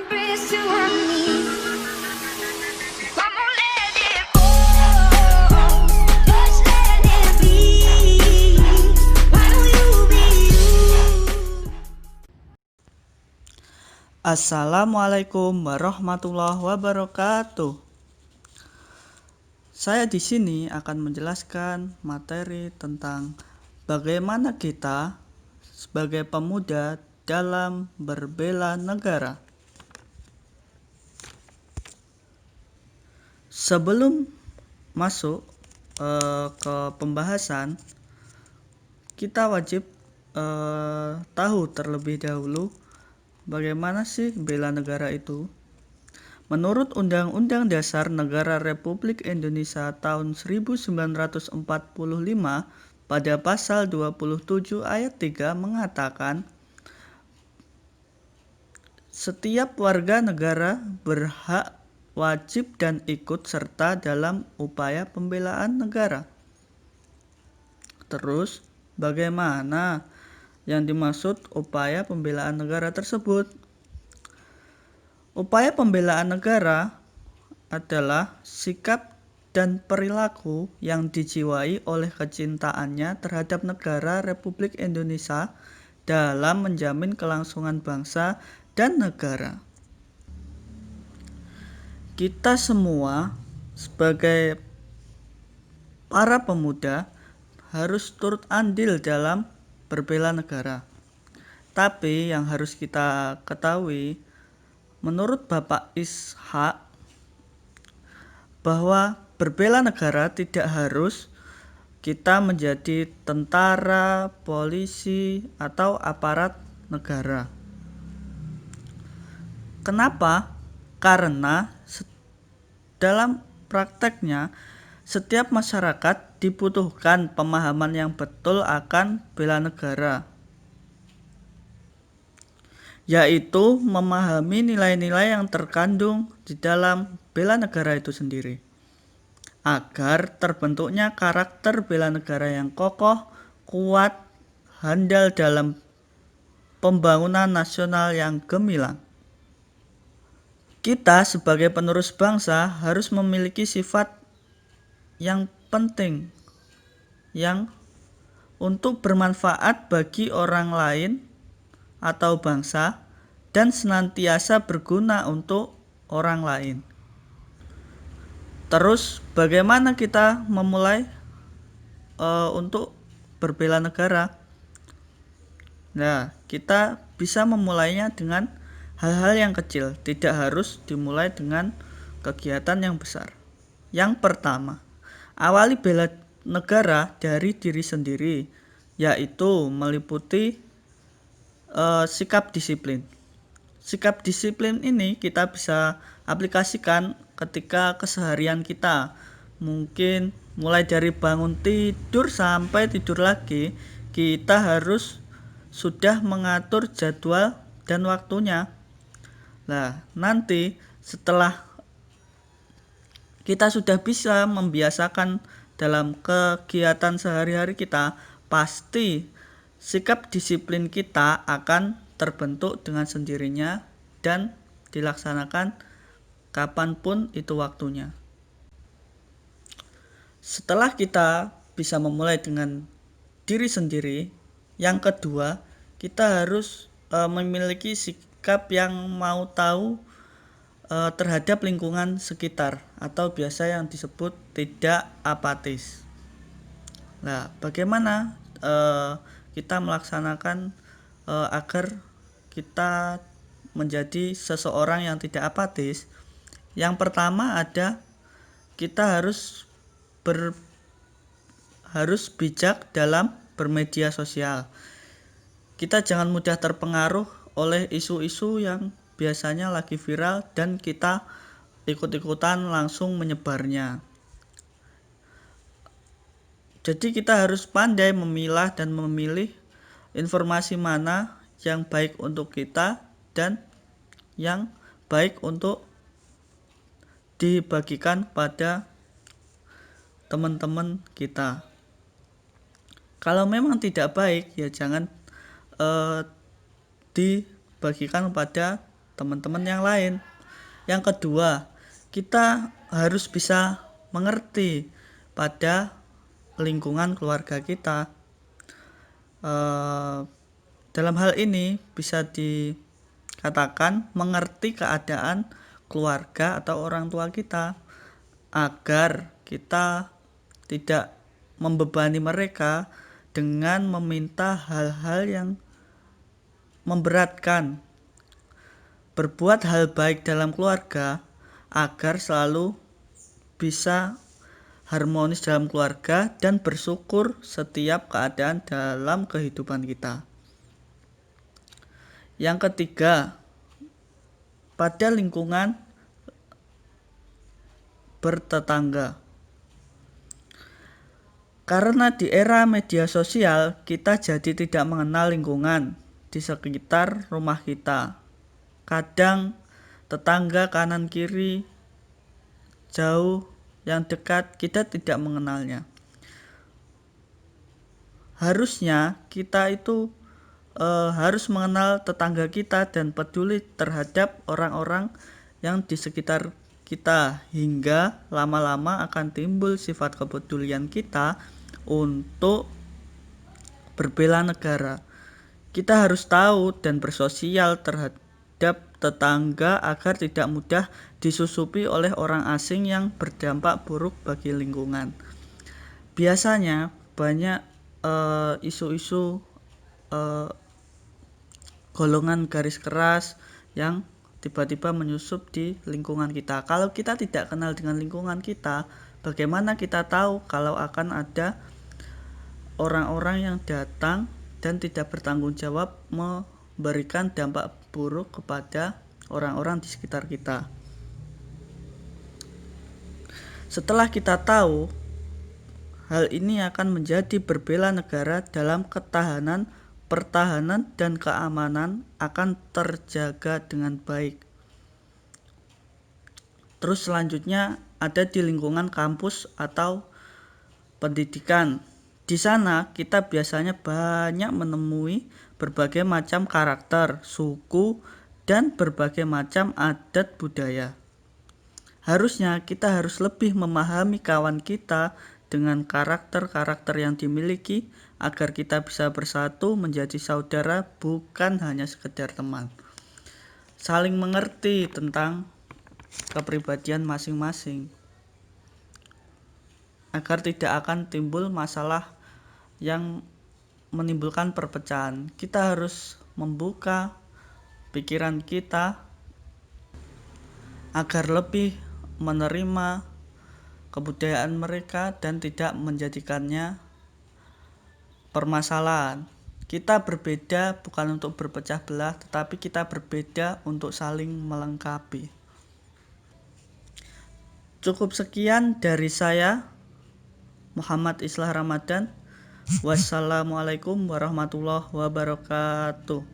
embrace you and me. Come on, let it go. Just let it be. Why don't you be you? Assalamualaikum warahmatullahi wabarakatuh. Saya di sini akan menjelaskan materi tentang bagaimana kita sebagai pemuda dalam berbela negara. Sebelum masuk ke pembahasan, kita wajib tahu terlebih dahulu bagaimana sih bela negara itu. Menurut Undang-Undang Dasar Negara Republik Indonesia tahun 1945 pada pasal 27 ayat 3 mengatakan setiap warga negara berhak, wajib dan ikut serta dalam upaya pembelaan negara. Terus, bagaimana yang dimaksud upaya pembelaan negara tersebut? Upaya pembelaan negara adalah sikap dan perilaku yang dijiwai oleh kecintaannya terhadap negara Republik Indonesia dalam menjamin kelangsungan bangsa dan negara. Kita semua sebagai para pemuda harus turut andil dalam berbela negara. Tapi yang harus kita ketahui, menurut Bapak Ishak, bahwa berbela negara tidak harus kita menjadi tentara, polisi, atau aparat negara. Kenapa? Karena dalam prakteknya setiap masyarakat dibutuhkan pemahaman yang betul akan bela negara, yaitu memahami nilai-nilai yang terkandung di dalam bela negara itu sendiri, agar terbentuknya karakter bela negara yang kokoh, kuat, handal dalam pembangunan nasional yang gemilang. Kita sebagai penerus bangsa harus memiliki sifat yang penting, yang untuk bermanfaat bagi orang lain atau bangsa dan senantiasa berguna untuk orang lain. Terus bagaimana kita memulai untuk berbela negara? Nah, kita bisa memulainya dengan hal-hal yang kecil, tidak harus dimulai dengan kegiatan yang besar. Yang pertama, awali bela negara dari diri sendiri, yaitu meliputi sikap disiplin. Sikap disiplin ini kita bisa aplikasikan ketika keseharian kita. Mungkin mulai dari bangun tidur sampai tidur lagi, kita harus sudah mengatur jadwal dan waktunya. Nah, nanti setelah kita sudah bisa membiasakan dalam kegiatan sehari-hari kita, pasti sikap disiplin kita akan terbentuk dengan sendirinya dan dilaksanakan kapanpun itu waktunya. Setelah kita bisa memulai dengan diri sendiri, yang kedua, kita harus memiliki sikap yang mau tahu terhadap lingkungan sekitar, atau biasa yang disebut tidak apatis. Nah, bagaimana kita melaksanakan agar kita menjadi seseorang yang tidak apatis? Yang pertama kita harus bijak dalam bermedia sosial. Kita jangan mudah terpengaruh oleh isu-isu yang biasanya lagi viral dan kita ikut-ikutan langsung menyebarnya. Jadi kita harus pandai memilah dan memilih informasi mana yang baik untuk kita dan yang baik untuk dibagikan pada teman-teman kita. Kalau memang tidak baik, ya jangan dibagikan pada teman-teman yang lain. Yang kedua, kita harus bisa mengerti pada lingkungan keluarga kita. Dalam hal ini bisa dikatakan mengerti keadaan keluarga atau orang tua kita agar kita tidak membebani mereka dengan meminta hal-hal yang memberatkan. Berbuat hal baik dalam keluarga agar selalu bisa harmonis dalam keluarga dan bersyukur setiap keadaan dalam kehidupan kita. Yang ketiga, pada lingkungan bertetangga. Karena di era media sosial, kita jadi tidak mengenal lingkungan di sekitar rumah kita. Kadang tetangga kanan kiri, jauh, yang dekat, kita tidak mengenalnya. Harusnya kita itu harus mengenal tetangga kita dan peduli terhadap orang-orang yang di sekitar kita, hingga lama-lama akan timbul sifat kepedulian kita untuk berbela negara. Kita harus tahu dan bersosial terhadap tetangga agar tidak mudah disusupi oleh orang asing yang berdampak buruk bagi lingkungan. Biasanya banyak isu-isu golongan garis keras yang tiba-tiba menyusup di lingkungan kita. Kalau kita tidak kenal dengan lingkungan kita, bagaimana kita tahu kalau akan ada orang-orang yang datang dan tidak bertanggung jawab memberikan dampak buruk kepada orang-orang di sekitar kita. Setelah kita tahu, hal ini akan menjadi berbela negara dalam ketahanan, pertahanan, dan keamanan akan terjaga dengan baik. Terus selanjutnya ada di lingkungan kampus atau pendidikan. Di sana kita biasanya banyak menemui berbagai macam karakter, suku, dan berbagai macam adat budaya. Harusnya kita harus lebih memahami kawan kita dengan karakter-karakter yang dimiliki agar kita bisa bersatu menjadi saudara, bukan hanya sekedar teman. Saling mengerti tentang kepribadian masing-masing agar tidak akan timbul masalah yang menimbulkan perpecahan. Kita harus membuka pikiran kita agar lebih menerima kebudayaan mereka dan tidak menjadikannya permasalahan. Kita berbeda bukan untuk berpecah belah, tetapi kita berbeda untuk saling melengkapi. Cukup sekian dari saya, Muhammad Islah Ramadan. Wassalamualaikum warahmatullahi wabarakatuh.